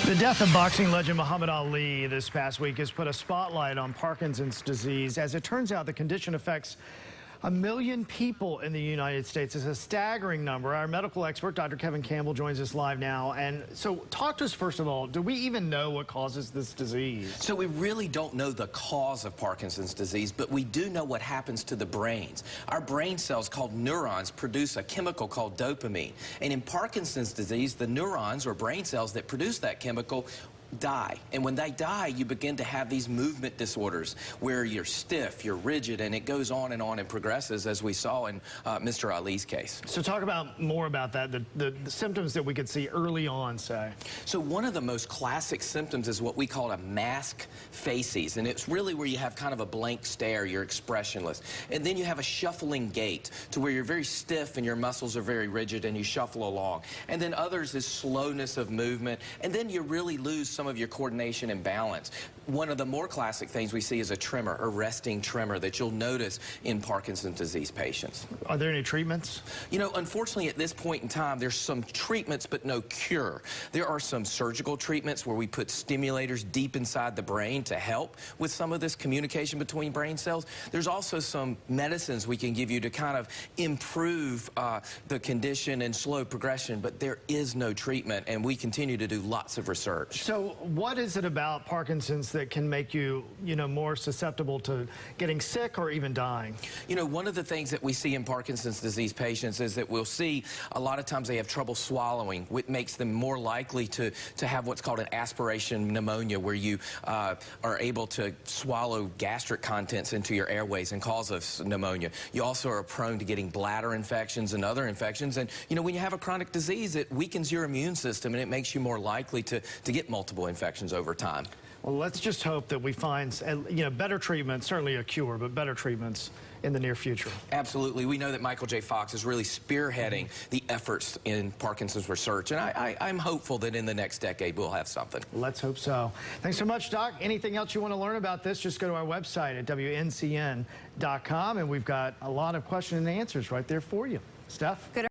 The death of boxing legend Muhammad Ali this past week has put a spotlight on Parkinson's disease. As it turns out, the condition affects 1 million people in the United States. It's a staggering number. Our medical expert, Dr. Kevin Campbell, joins us live now. And so talk to us, first of all, do we even know what causes this disease? So we really don't know the cause of Parkinson's disease, but we do know what happens to the brains. Our brain cells, called neurons, produce a chemical called dopamine. And in Parkinson's disease, the neurons or brain cells that produce that chemical die. And when they die, you begin to have these movement disorders where you're stiff, you're rigid, and it goes on and progresses, as we saw in Mr. Ali's case. So talk more about that, the symptoms that we could see early on, say. So one of the most classic symptoms is what we call a mask facies, and it's really where you have kind of a blank stare, you're expressionless. And then you have a shuffling gait to where you're very stiff and your muscles are very rigid and you shuffle along. And then others is slowness of movement, and then you really lose some of your coordination and balance. One of the more classic things we see is a tremor, a resting tremor that you'll notice in Parkinson's disease patients. Are there any treatments? You know, unfortunately at this point in time, there's some treatments but no cure. There are some surgical treatments where we put stimulators deep inside the brain to help with some of this communication between brain cells. There's also some medicines we can give you to kind of improve the condition and slow progression, but there is no treatment, and we continue to do lots of research. So what is it about Parkinson's that can make you, more susceptible to getting sick or even dying? You know, one of the things that we see in Parkinson's disease patients is that we'll see a lot of times they have trouble swallowing, which makes them more likely to have what's called an aspiration pneumonia, where you are able to swallow gastric contents into your airways and cause us pneumonia. You also are prone to getting bladder infections and other infections. And, when you have a chronic disease, it weakens your immune system and it makes you more likely to get multiple infections over time. Well, let's just hope that we find, better treatments, certainly a cure, but better treatments in the near future. Absolutely. We know that Michael J. Fox is really spearheading the efforts in Parkinson's research, and I'm hopeful that in the next decade we'll have something. Let's hope so. Thanks so much, Doc. Anything else you want to learn about this, just go to our website at WNCN.com, and we've got a lot of questions and answers right there for you. Steph? Good.